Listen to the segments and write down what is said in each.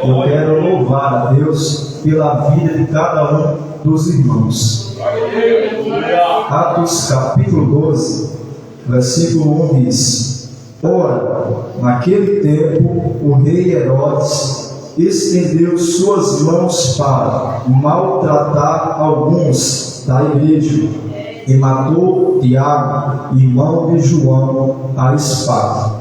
Eu quero louvar a Deus pela vida de cada um dos irmãos. Atos capítulo 12, versículo 1 diz: Ora, naquele tempo, o rei Herodes estendeu suas mãos para maltratar alguns da igreja e matou Tiago, irmão de João, à espada.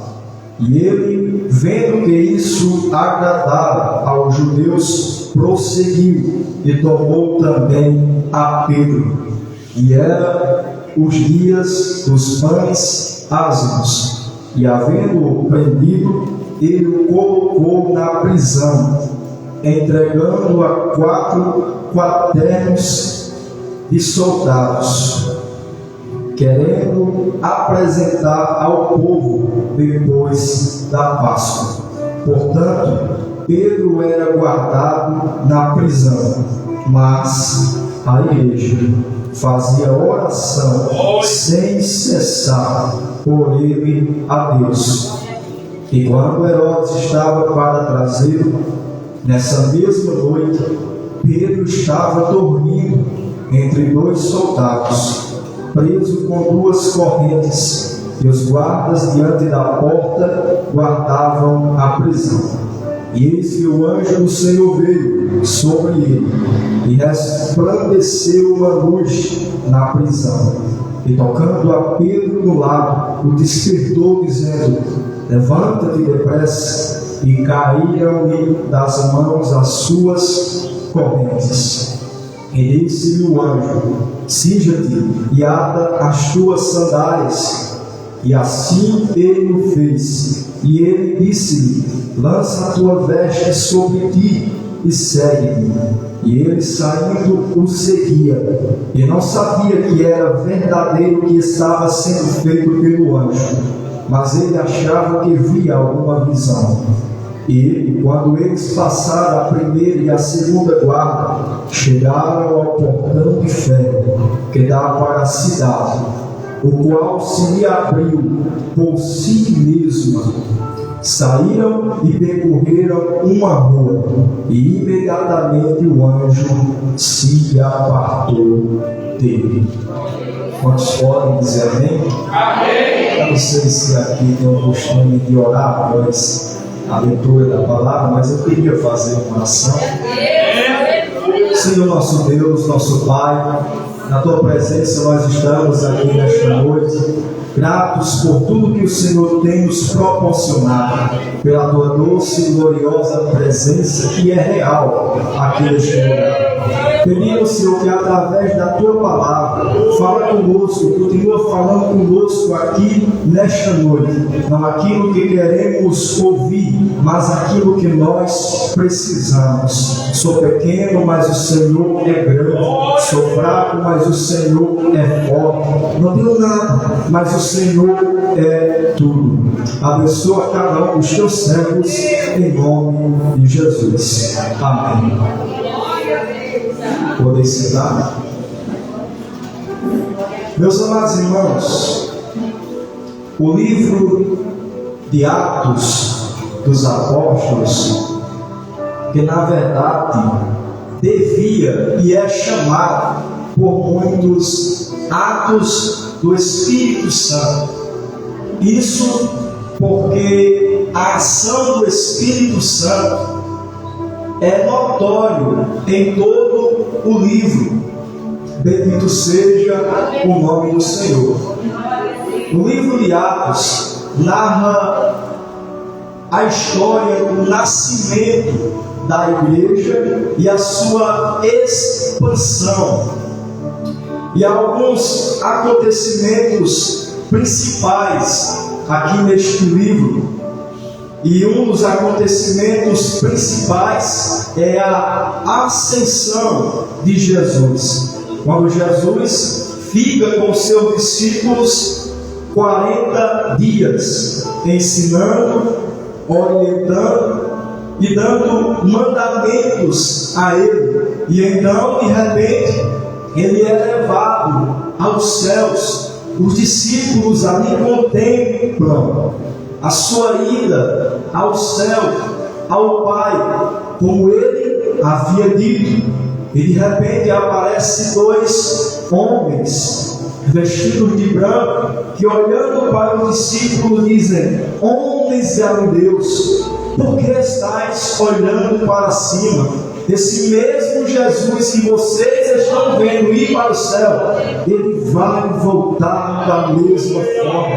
E ele, vendo que isso agradava aos judeus, prosseguiu e tomou também a Pedro. E era os dias dos pães ázimos. E havendo-o prendido, ele o colocou na prisão, entregando-o a 4 quaternos de soldados, querendo apresentar ao povo depois da Páscoa. Portanto, Pedro era guardado na prisão, mas a igreja fazia oração sem cessar por ele a Deus. E quando Herodes estava para trazê-lo, nessa mesma noite, Pedro estava dormindo entre 2 soldados, preso com 2 correntes, e os guardas diante da porta guardavam a prisão. E eis que o anjo do Senhor veio sobre ele, e resplandeceu uma luz na prisão. E tocando a Pedro no lado, o despertou, dizendo: Levanta-te depressa. E caíram-lhe das mãos as suas correntes. E disse-lhe o anjo: Cinja-te e ata as tuas sandálias. E assim ele o fez. E ele disse-lhe: Lança a tua veste sobre ti e segue-me. E ele, saindo, o seguia, e não sabia que era verdadeiro o que estava sendo feito pelo anjo, mas ele achava que via alguma visão. E, quando eles passaram a primeira e a segunda guarda, chegaram ao portão de ferro que dá para a cidade, o qual se lhe abriu por si mesmo. Saíram e percorreram uma rua, e imediatamente o anjo se apartou dele. Quantos podem dizer amém? Amém! Eu não sei se aqui tem o costume de orar após a leitura da palavra, mas eu queria fazer uma oração. Senhor nosso Deus, nosso Pai, na Tua presença nós estamos aqui nesta noite, gratos por tudo que o Senhor tem nos proporcionado, pela Tua doce e gloriosa presença que é real aqui neste lugar. Pedimos, Senhor, que através da Tua palavra, fala conosco, continua falando conosco aqui nesta noite. Não aquilo que queremos ouvir, mas aquilo que nós precisamos. Sou pequeno, mas o Senhor é grande. Sou fraco, mas o Senhor é forte. Não tenho nada, mas o Senhor é tudo. Abençoa cada um dos Teus servos, em nome de Jesus. Amém. Podem sentar. Meus amados irmãos, o livro de Atos dos Apóstolos, que na verdade devia e é chamado por muitos Atos do Espírito Santo. Isso porque a ação do Espírito Santo é notório em todo o livro. Bendito seja o nome do Senhor. O livro de Atos narra a história do nascimento da igreja e a sua expansão. E alguns acontecimentos principais aqui neste livro. E um dos acontecimentos principais é a ascensão de Jesus. Quando Jesus fica com seus discípulos 40 dias, ensinando, orientando e dando mandamentos a ele. E então, de repente, ele é levado aos céus. Os discípulos ali contemplam a sua ida ao céu, ao Pai, como ele havia dito. E de repente aparecem dois homens vestidos de branco, que olhando para os discípulos dizem: homens galileus, por que estáis olhando para cima? Esse mesmo Jesus que vocês estão vendo ir para o céu, ele vai voltar da mesma forma.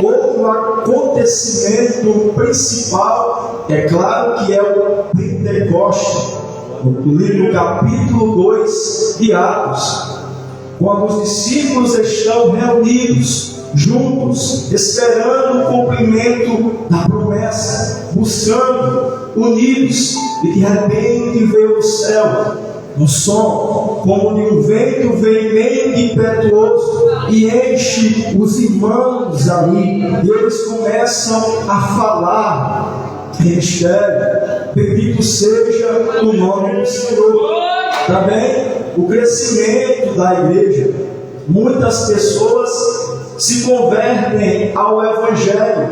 O acontecimento principal, é claro que é o Pentecostes, no capítulo 2 de Atos, quando os discípulos estão reunidos, juntos, esperando o cumprimento da promessa, buscando, unidos, e de repente veio o céu, um som como de um vento veemente e impetuoso, e enche os irmãos ali, e eles começam a falar em mistério. Bendito seja o nome do Senhor. Também o crescimento da igreja. Muitas pessoas se convertem ao Evangelho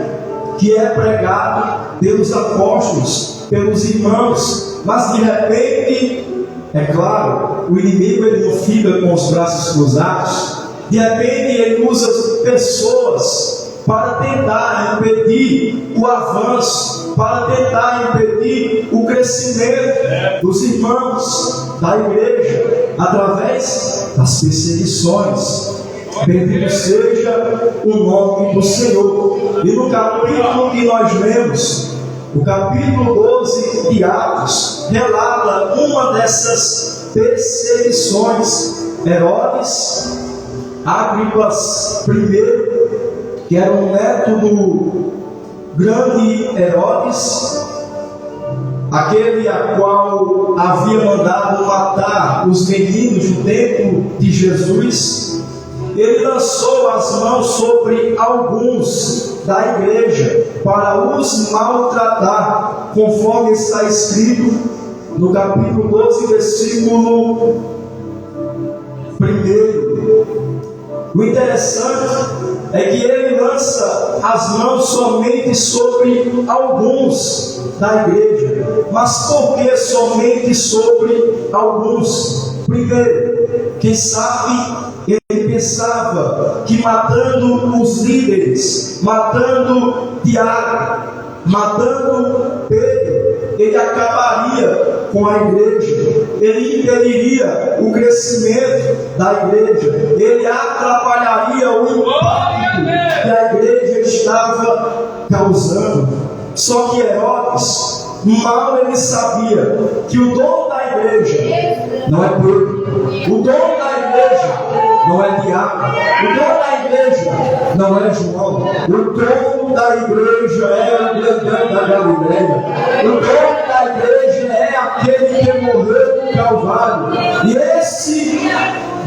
que é pregado pelos apóstolos, pelos irmãos, mas de repente, é claro, o inimigo ele não fica com os braços cruzados. De repente ele usa pessoas para tentar impedir o avanço, para tentar impedir o crescimento dos irmãos da igreja, através das perseguições. Bendito seja o nome do Senhor. E no capítulo que nós lemos, o capítulo 12 de Atos, relata uma dessas perseguições. Herodes Agripas I, que era um neto do grande Herodes, aquele a qual havia mandado matar os meninos do templo de Jesus, ele lançou as mãos sobre alguns da igreja para os maltratar, conforme está escrito no capítulo 12, versículo 1. O interessante é que ele lança as mãos somente sobre alguns da igreja. Mas por que somente sobre alguns? Primeiro, quem sabe ele pensava que matando os líderes, matando Tiago, matando Pedro, ele acabaria com a igreja, ele impediria o crescimento da igreja, ele atrapalharia o impacto que a igreja estava causando. Só que Herodes, mal ele sabia que o dono da igreja não é Pedro, o dono da igreja não é Tiago, o dono da igreja não é João, o dono da igreja é o grandão da Galileia, o dono da igreja é aquele que morreu no Calvário. E esse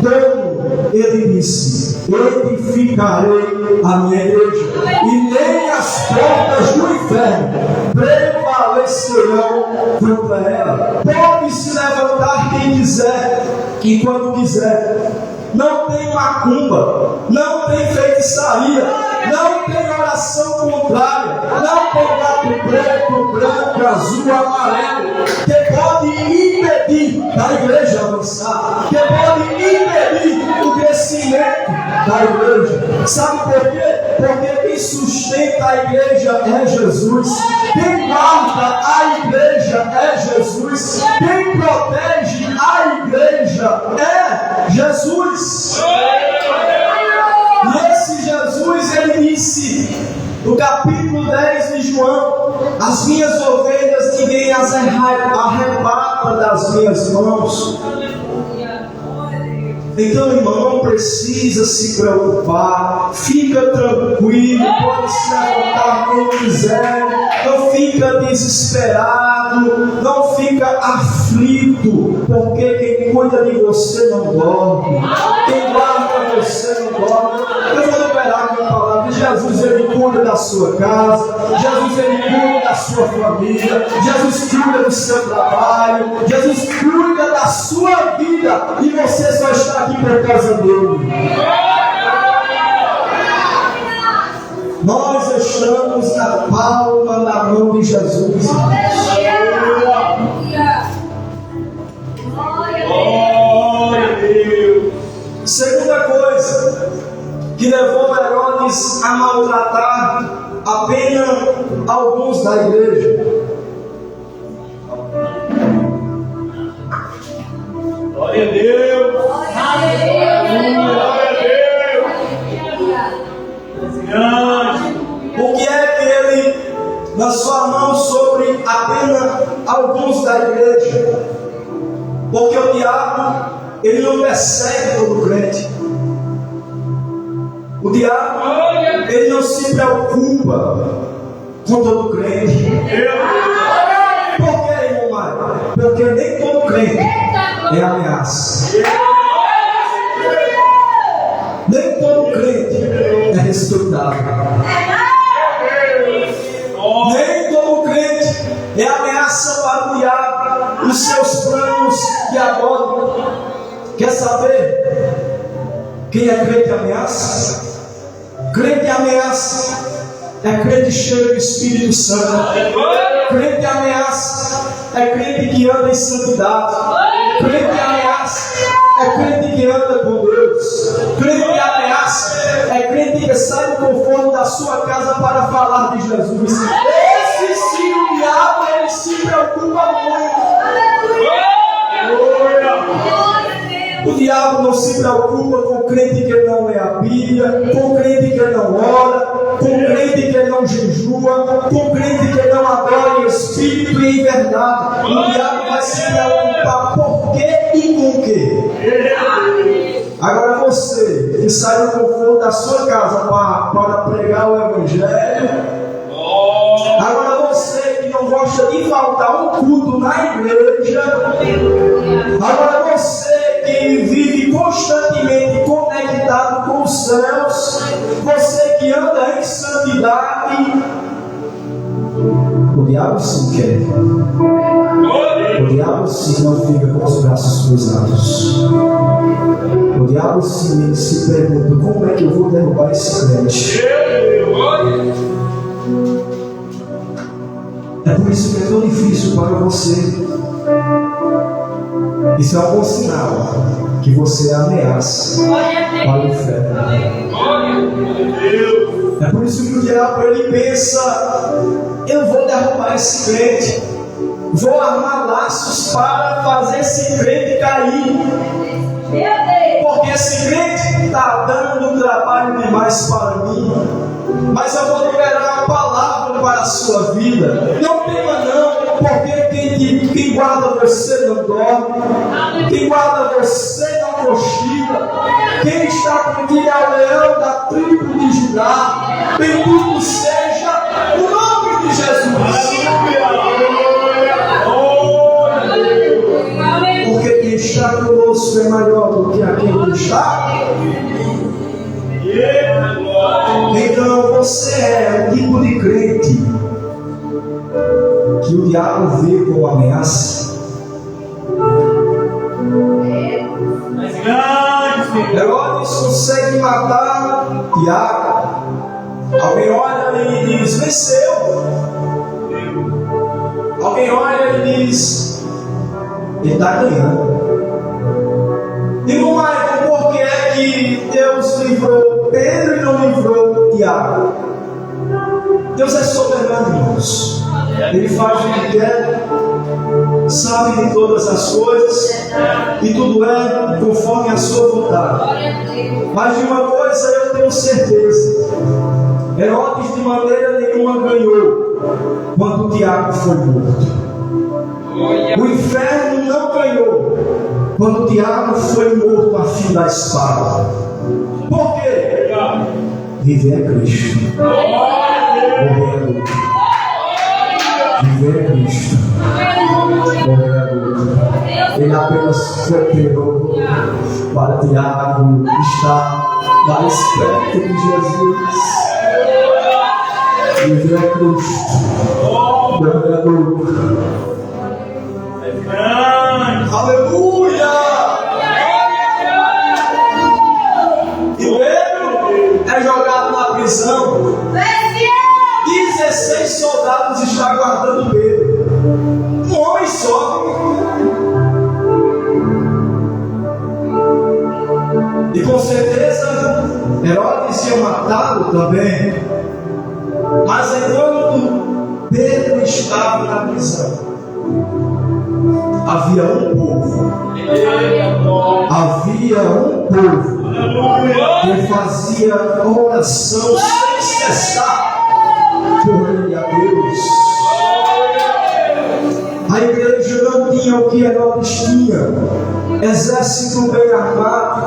dono, ele disse: edificarei a minha igreja, e nem as portas do inferno prevalecerão contra ela. Pode se levantar quem quiser, e quando quiser. Não tem macumba, não tem feitiçaria, não tem oração contrária, não tem gato preto, branco, azul, amarelo, que pode impedir da igreja avançar, que pode impedir o crescimento da igreja. Sabe por quê? Porque quem sustenta a igreja é Jesus, quem guarda a igreja é Jesus, quem protege a igreja é Jesus. E esse Jesus, ele disse no capítulo 10 de João: as minhas ovelhas ninguém as arrebata das minhas mãos. Então, irmão, não precisa se preocupar, fica tranquilo, pode se levantar quem quiser, não fica desesperado, não fica aflito, porque quem cuida de você não dorme, quem guarda você não dorme. Eu vou liberar a minha palavra. Jesus, ele cuida da sua casa, Jesus, ele cuida da sua família, Jesus cuida do seu trabalho, Jesus cuida da sua vida, e você só está aqui por causa dele. Nós estamos na palma da mão de Jesus. Segunda coisa que levou Herodes a maltratar apenas alguns da igreja. Glória a Deus! Glória a Deus! Por que é que ele lançou a mão sobre apenas alguns da igreja? Porque o diabo, ele não persegue todo crente. O diabo, ele não se preocupa com todo crente. Por que, irmão Mário? Porque nem todo crente é ameaça. Nem todo crente é respeitado. Nem todo crente é ameaça para o diabo, os seus planos diabólicos. Quer saber quem é crente e ameaça? Crente e ameaça é crente cheio do Espírito Santo. Crente e ameaça é crente que anda em santidade. Crente e ameaça é crente que anda com Deus. Crente e ameaça é crente que sai do conforto da sua casa para falar de Jesus. Esse sim, o diabo, ele se preocupa muito. O diabo não se preocupa com o crente que não lê a Bíblia, com o crente que não ora, com o crente que não jejua, com o crente que não adora em espírito e em verdade. O diabo vai se preocupar por quê e com quê. Agora você que sai do conforto da sua casa para pregar o Evangelho, agora você que não gosta de faltar um culto na igreja, agora você que vive constantemente conectado com os céus, você que anda em santidade, o diabo sim quer. O diabo sim não fica com os braços cruzados. O diabo sim ele se pergunta: como é que eu vou derrubar esse crente? É por isso que é tão difícil para você. Isso é um bom sinal que você ameaça para o inferno. É por isso que o diabo ele pensa: eu vou derrubar esse crente, vou armar laços para fazer esse crente cair, porque esse crente está dando um trabalho demais para mim. Mas eu vou liberar a palavra para a sua vida. Não tema não, porque quem guarda você não dorme, quem guarda você não cochila. Quem está contigo é o leão da tribo de Judá. Bendito seja o nome de Jesus. Porque quem está conosco é maior do que aquele que está. Então você é o tipo de crente que o diabo vê como ameaça. Herodes consegue matar Tiago. Alguém olha e diz: venceu. Alguém olha e diz: ele está ganhando. Irmão Maicon, por que é que Deus livrou Pedro e não livrou Tiago? Deus é soberano, irmãos. Ele faz o que quer, sabe de todas as coisas, e tudo é conforme a sua vontade. Mas de uma coisa eu tenho certeza: Herodes de maneira nenhuma ganhou quando Tiago foi morto. O inferno não ganhou quando Tiago foi morto a fio da espada. Por quê? Viver é Cristo. Morrer é lucro. Viver é Cristo. Morrer é lucro. Ele apenas cooperou para Tiago estar mais perto de Jesus. Viver é Cristo. Morrer é lucro. Aleluia! E Pedro é jogado na prisão. estava na prisão, havia um povo. Havia um povo que fazia oração sem cessar por ele a Deus. A igreja não tinha o que Herodes tinha: exército bem armado,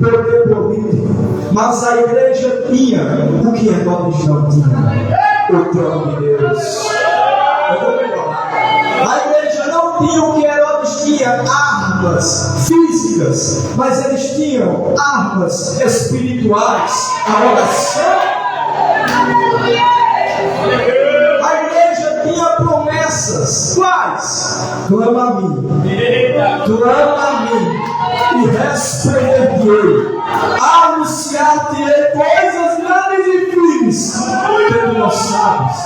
poder político. Mas a igreja tinha o que Herodes não tinha: o trono de Deus. A igreja não tinha o que Herodes tinha: armas físicas, mas eles tinham armas espirituais, a oração. A igreja tinha promessas. Quais? Clama a mim, clama a mim, e responder-te-ei, anunciar-te-ei coisas grandes e firmes que tu não sabes.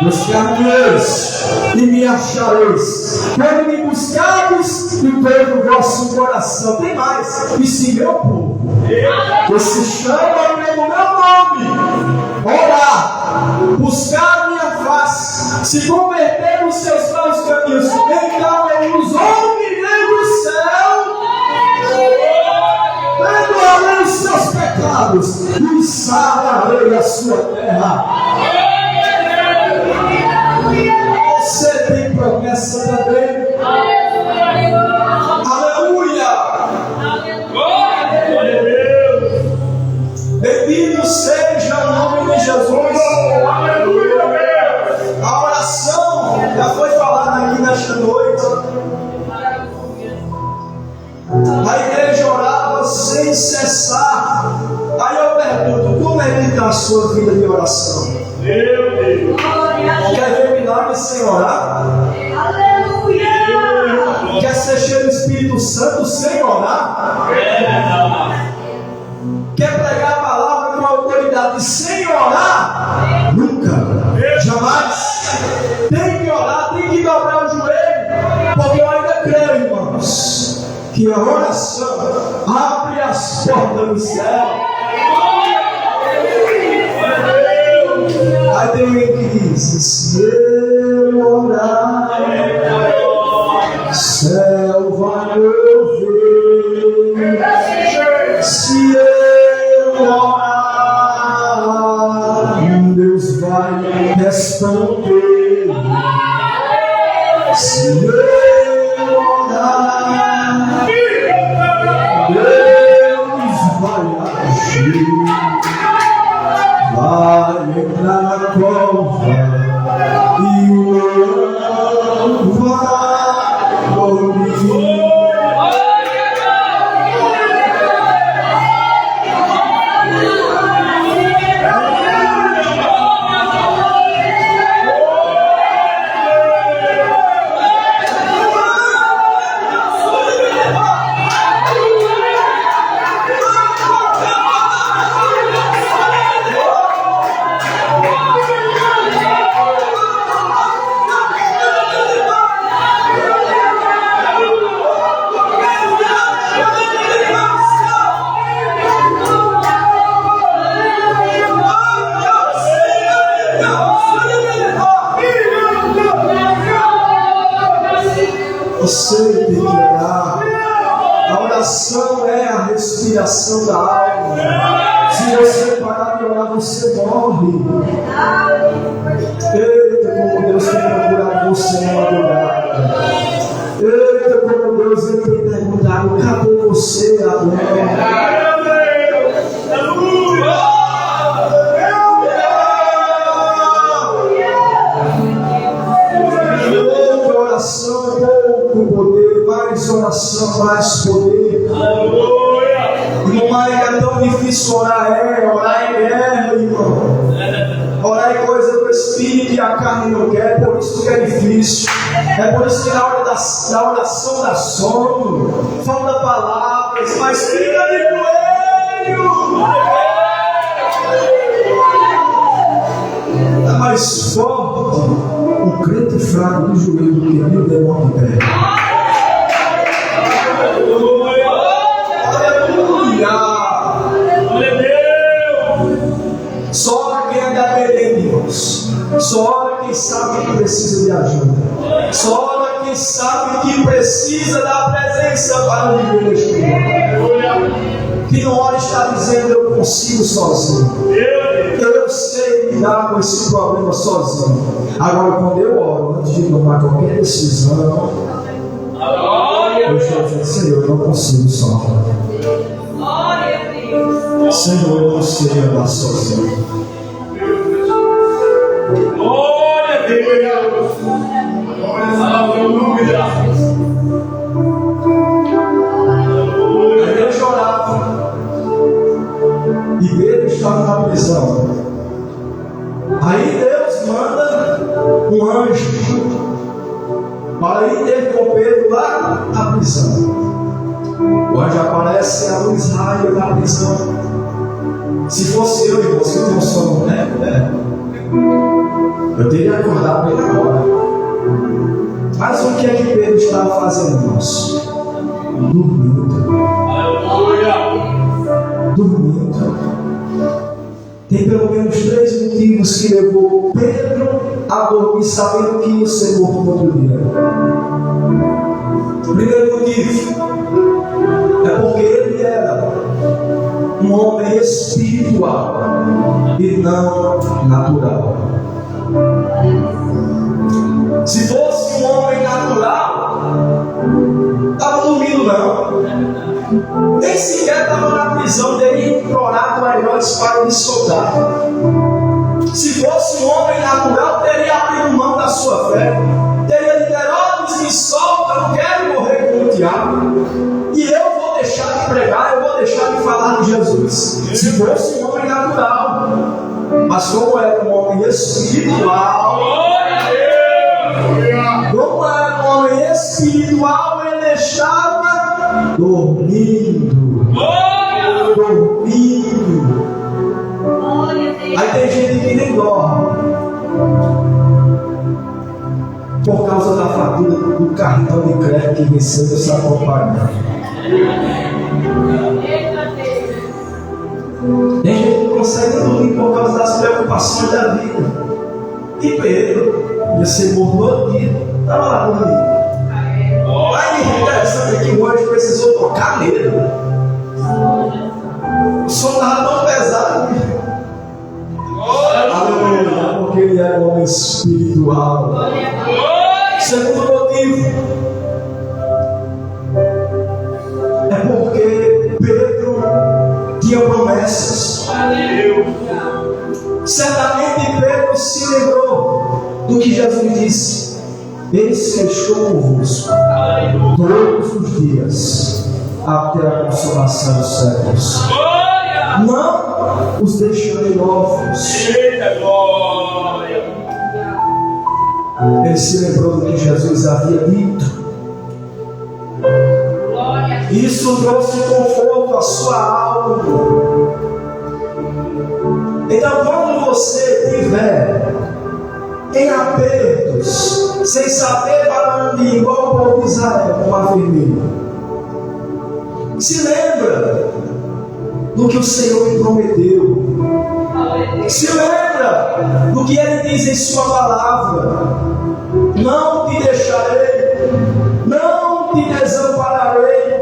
Buscar-me-eis e me achareis, quando me buscardes de todo o vosso coração. Tem mais: e se meu povo, que se chama pelo meu nome, orar, buscar minha face, se converter nos seus maus caminhos, então eu os ouvirei do céu, perdoarei os seus pecados e sararei a sua terra. Você tem promessa também. Aleluia. Bendito seja o nome de Jesus. A oração já foi falada aqui nesta noite. A igreja orava sem cessar. Aí eu pergunto: como é que está a sua vida de oração? Meu Deus. Quer ver milagre sem orar? Aleluia! Quer ser cheio do Espírito Santo sem orar? Quer pregar a palavra com autoridade sem orar? Nunca, jamais. Tem que orar, tem que dobrar o joelho, porque eu ainda creio, irmãos, que a oração abre as portas do céu. Aí tem alguém que diz: se eu orar, céu vai me ouvir. Se eu orar, Deus vai responder. Se eu orar, Deus vai agir. Vai entrar na cova e o leão vai dormir. Você tem que orar. A oração é a respiração da alma. Se você parar de orar, você morre. Eita, como Deus tem procurado você na madrugada. Eita, como Deus tem perguntado: cadê você agora? Oração com poder, mais oração, mais poder. Irmão, é tão difícil orar é guerra, irmão. Orar é coisa do Espírito e a carne não quer, por isso que é difícil. É por isso que na hora da oração dá sono, falta palavras, mas fica de joelho. É mais forte o crente fraco do joelho do que mil demônios de pé. Aleluia! Só ora quem é dependente, irmãos. Só ora quem sabe que precisa de ajuda. Só ora quem sabe que precisa da presença para viver no Espírito. Que não ora está dizendo eu consigo sozinho. Eu sei lidar com esse problema sozinho. Agora, quando eu oro, antes de tomar qualquer decisão, eu estou dizendo, Senhor, eu não consigo só. Senhor, eu não sei andar sozinho. Glória a Deus. Aleluia. A igreja orava e Pedro estava na prisão. Aí Deus manda um anjo para ir ter com Pedro lá na prisão. O anjo aparece a luz raia da prisão. Se fosse eu e você tem um sono, né? Eu teria acordado bem na hora. Mas o que é que Pedro estava fazendo, irmãos? Dormindo. Dormindo. Tem pelo menos 3 motivos que levou Pedro a dormir sabendo que ia ser morto no outro dia. Primeiro motivo é porque ele era um homem espiritual e não natural. Se fosse um homem natural, estava dormindo não. Nem sequer estava na prisão, teria implorado a Herodes para lhe soltar. Se fosse um homem natural, teria abrido mão da sua fé. Teria dito, Herodes, me solta, não quero morrer como o diabo. E eu vou deixar de pregar, eu vou deixar de falar de Jesus. Se fosse um homem natural. Mas como era um homem espiritual, como era um homem espiritual, ele estava dormindo. Dormindo. Aí tem gente que nem dorme por causa da fatura do cartão de crédito que recebe essa propaganda. Tem gente que não consegue dormir por causa das preocupações da vida. E Pedro ia ser morto no dia, estava lá dormindo. Aí interessante que o anjo precisou tocar nele. O som estava tão pesado. Aleluia, porque ele era um homem espiritual. Segundo motivo é porque Pedro tinha promessas. Certamente Pedro se lembrou do que Jesus disse: eis que estou convosco todos os dias até a consumação dos séculos. Não os deixarei órfãos. Ele se lembrou do que Jesus havia dito. Isso trouxe conforto à sua alma. Então, quando você estiver em apertos, sem saber para onde ir, igual o povo de Israel, com a vermelha, se lembra do que o Senhor lhe prometeu. Se lembra do que Ele diz em sua palavra: não te deixarei, não te desampararei,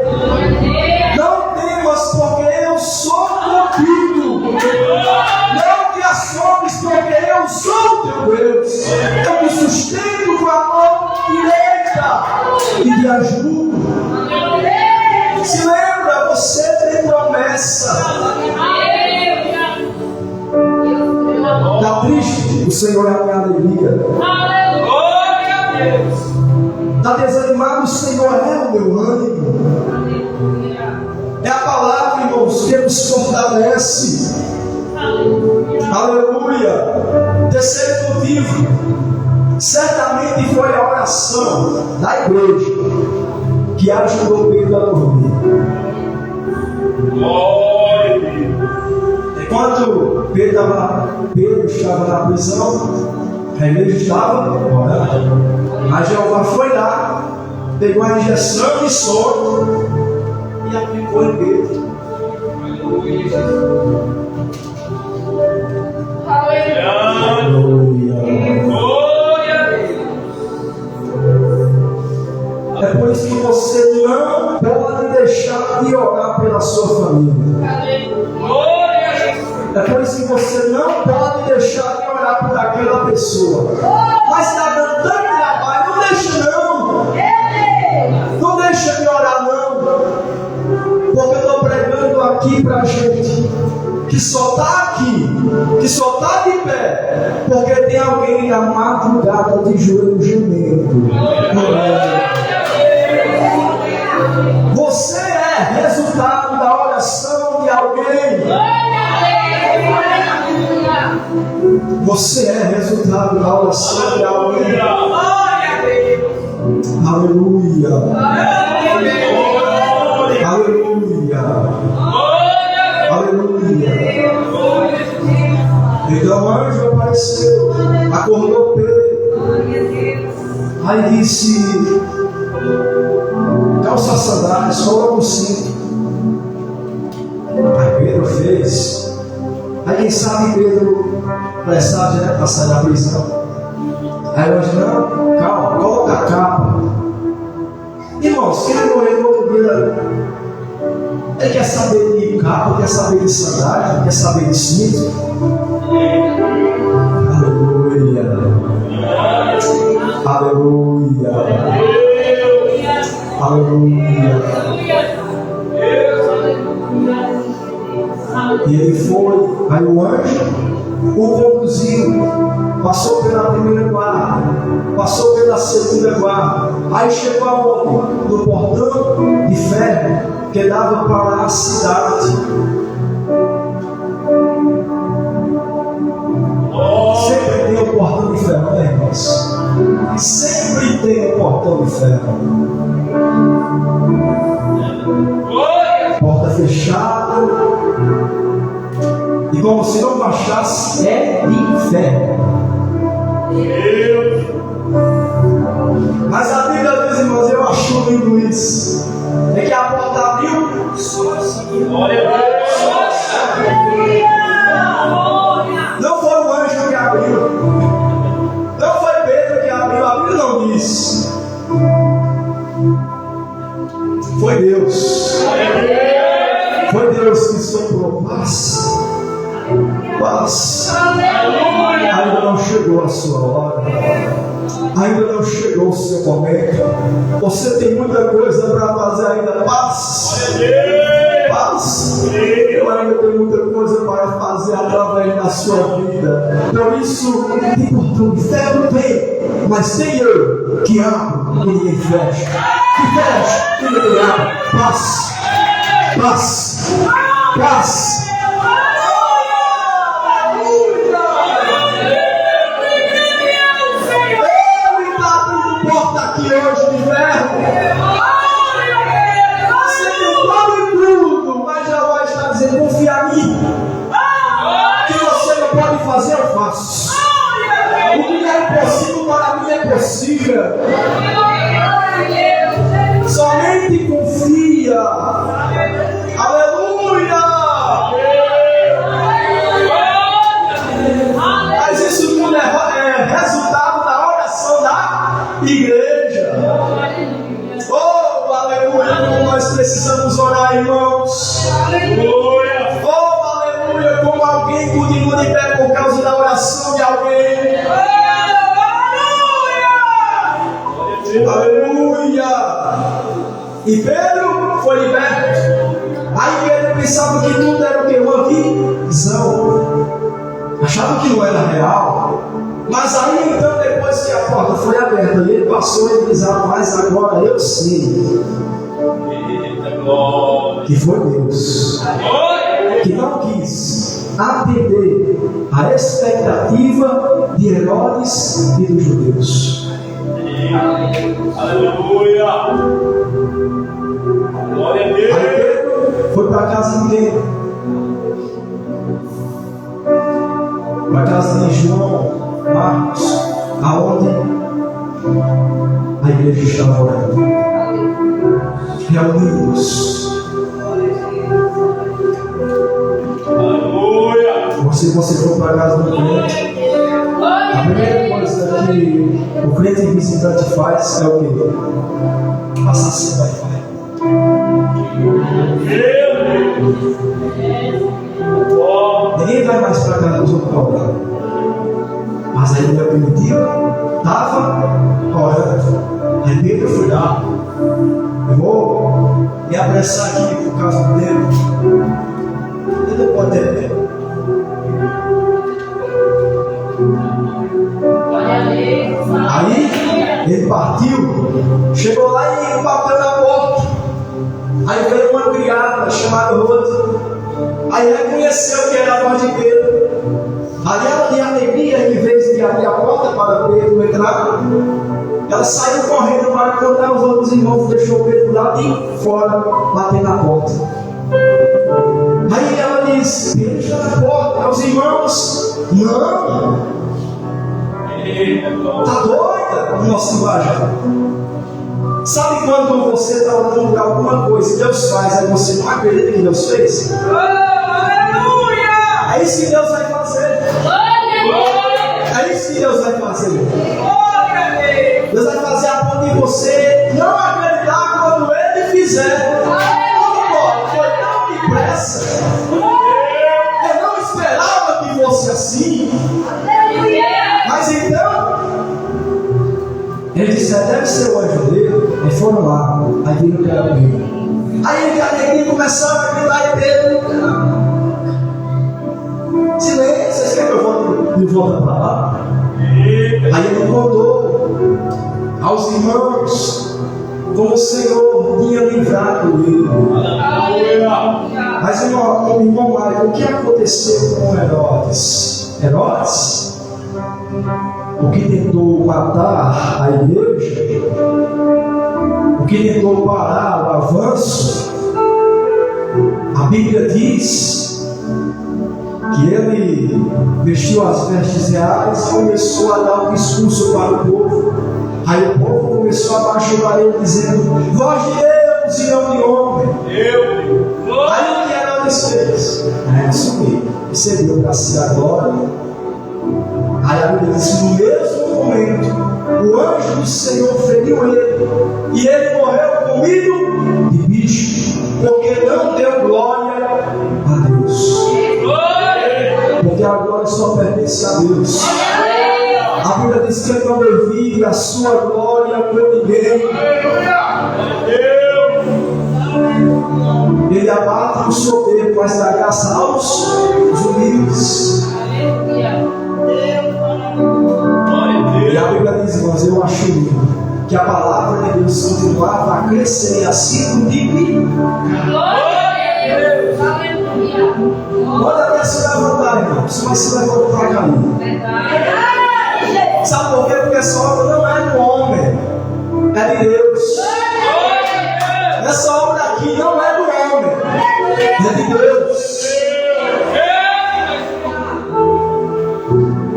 não temas, porque eu sou contigo, não te assombres, porque eu sou teu Deus, eu te sustento com a mão direita e te ajudo. Se lembra, você tem promessa. Está triste? O Senhor é a minha alegria. Está desanimado? O Senhor é o meu ânimo. É a palavra, irmãos, que nos fortalece. Aleluia. Terceiro motivo: certamente foi a oração da igreja que ajudou Pedro a dormir. Enquanto Pedro estava na prisão, a igreja estava orando. Mas Jeová foi lá, pegou a injeção de sono e aplicou em Pedro. Aleluia. isso que você não pode deixar de orar pela sua família. É por isso que você não pode deixar de orar por aquela pessoa. Mas está dando tanto trabalho, não deixa não. Não deixa de orar não. Porque eu estou pregando aqui para a gente que só está aqui, que só está de pé, porque tem alguém na madrugada de joelho gemendo. Você é resultado da oração de alguém. Você é resultado da oração de alguém. Aleluia. Aleluia. Aleluia. Então o anjo apareceu, acordou Pedro. Aí disse: calça as sandálias, coloca o cinto. Aí Pedro fez. Aí quem sabe Pedro prestava direto para sair da prisão. Aí o anjo: não, calma, coloca a capa. Irmãos, quem vai morrer no outro dia, ele quer saber de capa, quer saber de sandália, quer saber de cinto. Aleluia. Aleluia. Aleluia. E ele foi, aí o anjo o conduziu, passou pela primeira guarda, passou pela segunda guarda, aí chegou aonde? No portão de ferro que dava para a cidade. Sempre tem um portão de ferro, né, irmãos? Sempre tem um portão de ferro. Porta fechada. E como se não baixasse, é de ferro. Mas a Bíblia diz, irmãos, eu acho lindo isso. É que a porta abriu só assim. Não foi o anjo que abriu. Não foi Pedro que abriu. A Bíblia não diz. Foi Deus. Foi Deus que soprou paz. Paz. Ainda não chegou a sua hora. Ainda não chegou o seu momento. Você tem muita coisa para fazer ainda. Paz. Paz. Eu ainda tenho muita coisa para fazer através da sua vida. Por isso, tem portão de ferro, tem. Mas tem eu que abro e ninguém fecha. Que fecha e ninguém abre. Paz. Paz. Paz. Aqui hoje de ferro. Você tem todo e tudo, mas já vai estar dizendo: confia em mim. O que você não pode fazer, eu faço. O que é impossível para mim é possível. Somente confia. Aleluia. Mas isso tudo é resultado da oração da igreja. Oh, aleluia, como nós precisamos orar, irmãos. Aleluia. Oh, aleluia, como alguém continua de pé por causa da oração de alguém. Aleluia. E Pedro foi liberto. Aí Pedro pensava que tudo era o que? Uma visão. Achava que não era real. Mas aí então, depois que a porta foi aberta e ele passou, ele disse: mas agora eu sei que foi Deus que não quis atender a expectativa de Herodes e dos judeus. Aleluia. Glória a Deus. Aí Pedro foi para a casa de quem? Para a casa de João Marcos, aonde a igreja estava orando, reunidos. Aleluia. Se você for para a casa do crente, a primeira coisa que o crente visitante faz é o quê? passar sem Wi-Fi. Ninguém vai mais para cá usar o cobrar. Mas aí o meu primitivo estava correto. Aí Pedro foi lá. Eu vou me apressar aqui por causa dele. Ele não pode ter. Aí ele partiu, chegou lá e bateu na porta. Aí veio uma criada chamada Rose. Aí reconheceu que era a voz de Pedro. Aí ela, de alegria, em vez de abrir a porta para Pedro entrar, ela saiu correndo para contar aos outros irmãos, deixou Pedro lá de fora, bater na porta. Aí ela disse: Pedro está na porta. Os irmãos: não. Está doida? Nossa linguagem. Sabe quando você está orando por alguma coisa e Deus faz, aí você não acredita que Deus fez? Aleluia! É isso que Deus vai fazer. É isso que Deus vai fazer. Deus vai fazer a ponto de você não acreditar quando Ele fizer. Foi tão depressa. Eu não esperava que fosse assim. Mas então, ele disse: deve ser o anjo dele. Aí foram lá, aí viram que era Pedro. Aí ele, a alegria, começaram a gritar: e Pedro, silêncio, vocês querem que eu volte de volta para lá? Aí ele contou aos irmãos como o Senhor tinha livrado ele. Mas irmão Mário, o que aconteceu com Herodes? Herodes, o que tentou matar a igreja, o que tentou parar o avanço, a Bíblia diz que ele vestiu as vestes reais, começou a dar um discurso para o povo. Aí o povo começou a baixar ele, dizendo: voz de Deus e não de homem. Aí o que Herodes fez? Assumir, recebeu para si a glória. Aí a Bíblia diz: no mesmo momento o anjo do Senhor feriu ele, e ele morreu comido de bicho, porque não deu glória a Deus. Porque a glória só pertence a Deus. A Bíblia diz que quando ele vive, a sua glória com ninguém. Ele abate o soberbo, mas dá graça aos humildes. E a Bíblia diz: mas eu acho lindo que a palavra de Deus continuava a crescer e a se multiplicar. Glória a Deus! Aleluia! Pode até se levantar, irmãos, mas se levanta para cair. Sabe por quê? Porque essa obra não é do homem, é de Deus. Essa obra aqui não é do homem, é de Deus.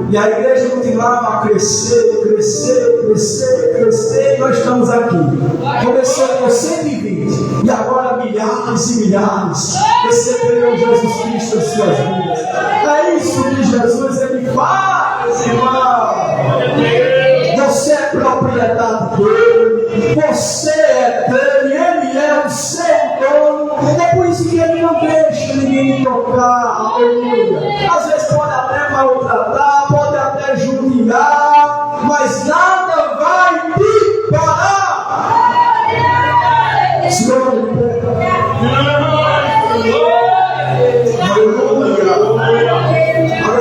E a igreja continuava a crescer, e nós estamos aqui. Começou com 120, e agora milhares e milhares receberam Jesus Cristo em suas vidas. É isso que Jesus ele faz, irmão. Você é propriedade dele, você é dele, ele é o seu dono. É por isso que ele não deixa ninguém tocar. Aleluia. Às vezes pode até maltratar, pode até judiar, mas nada vai te parar.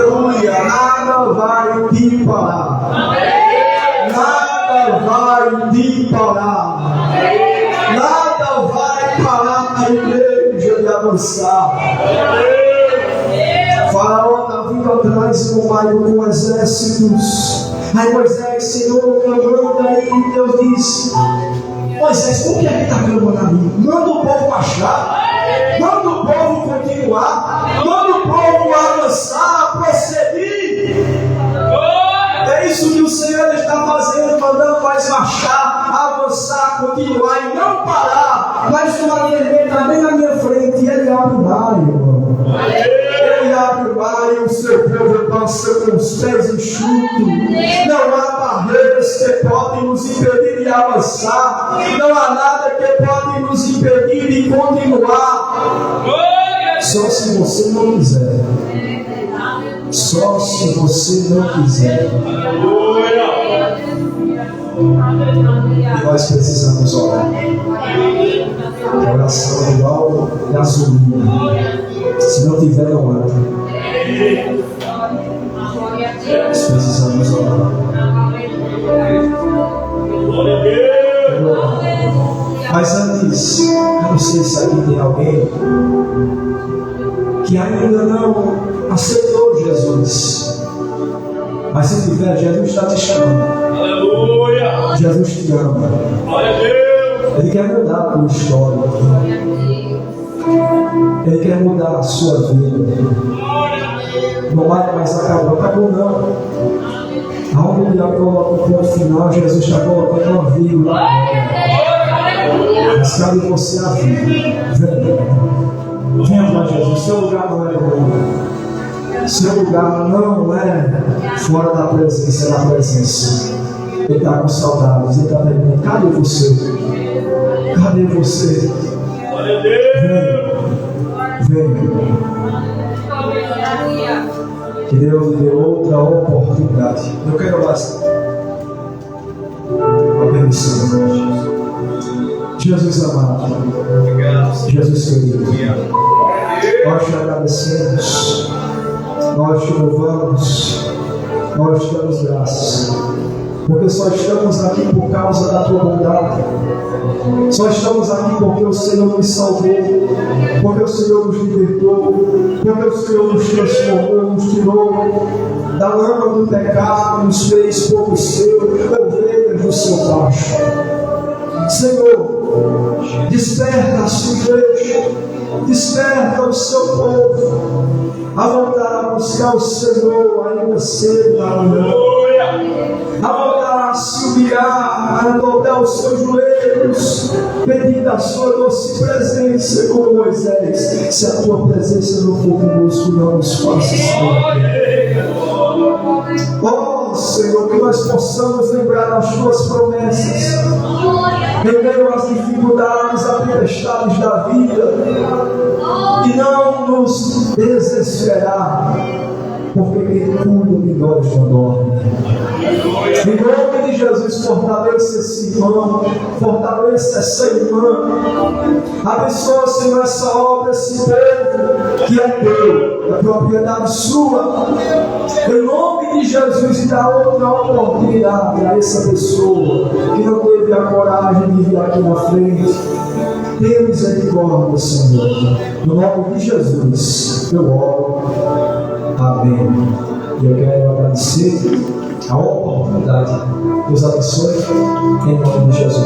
Aleluia. Nada vai te parar. Nada vai te parar. Nada vai parar a igreja de avançar. Faraó está vindo atrás com exércitos. Aí Moisés, Senhor, clamando aí, Deus disse: Moisés, por que está clamando a mim? Manda o povo marchar, manda o povo continuar, manda o povo avançar, prosseguir. É isso que o Senhor está fazendo, mandando nós marchar, avançar, continuar e não parar. Mas o mar vermelho está bem na minha frente e ele abre o mar, irmão. Ele abre o mar e o seu povo passa com os pés enxutos. Não há barreiras que podem nos impedir de avançar, não há nada que pode nos impedir de continuar. Só se você não quiser. Só se você não quiser. E nós precisamos orar. A oração é igual gasolina. Se não tiver, não anda. Nós precisamos orar. Mas antes, eu não sei se aqui tem alguém que ainda não aceitou Jesus. Mas se tiver, Jesus está te chamando. Aleluia! Jesus te ama. Glória a Deus! Ele quer mudar a tua história. Ele quer mudar a sua vida. Não vai mais acabar. Acabou não. Aonde ele coloca o ponto final, Jesus está colocando uma vírgula. Mas cabe você a vida. Venha para Jesus. Seu lugar não é bom. Seu lugar não é fora da presença, é na presença. Ele está com saudades. Ele está perguntando: cadê você? Cadê você? Venha. Que Deus lhe dê outra oportunidade. Eu quero bastante. Uma permissão. Jesus amado. Jesus querido. Nós te agradecemos. Nós te louvamos. Nós te damos graças. Porque só estamos aqui por causa da tua bondade. Só estamos aqui porque o Senhor nos salvou, porque o Senhor nos libertou, porque o Senhor nos transformou, nos tirou da lama do pecado, nos fez povo seu, ovelhas do seu pasto. Senhor, desperta a sua igreja, desperta o seu povo a voltar a buscar o Senhor ainda cedo na manhã, a voltar a se humilhar, a dobrar os seus joelhos, pedindo a sua doce presença, como Moisés. Se a tua presença não for conosco, não nos faça estar. Oh Senhor, que nós possamos lembrar das tuas promessas, em meio às dificuldades, às tempestades da vida, e não nos desesperar, porque quem cuida de nós não dorme. Em nome de Jesus, fortaleça esse irmão, fortaleça essa irmã. Abençoa, Senhor, essa obra, esse povo que é teu, é propriedade sua. Em nome de Jesus, e dá outra oportunidade a essa pessoa que não teve a coragem de vir aqui na frente. Tenha misericórdia, Senhor. No nome de Jesus, eu oro. Amém. E eu quero agradecer a oportunidade. Deus abençoe em nome de Jesus.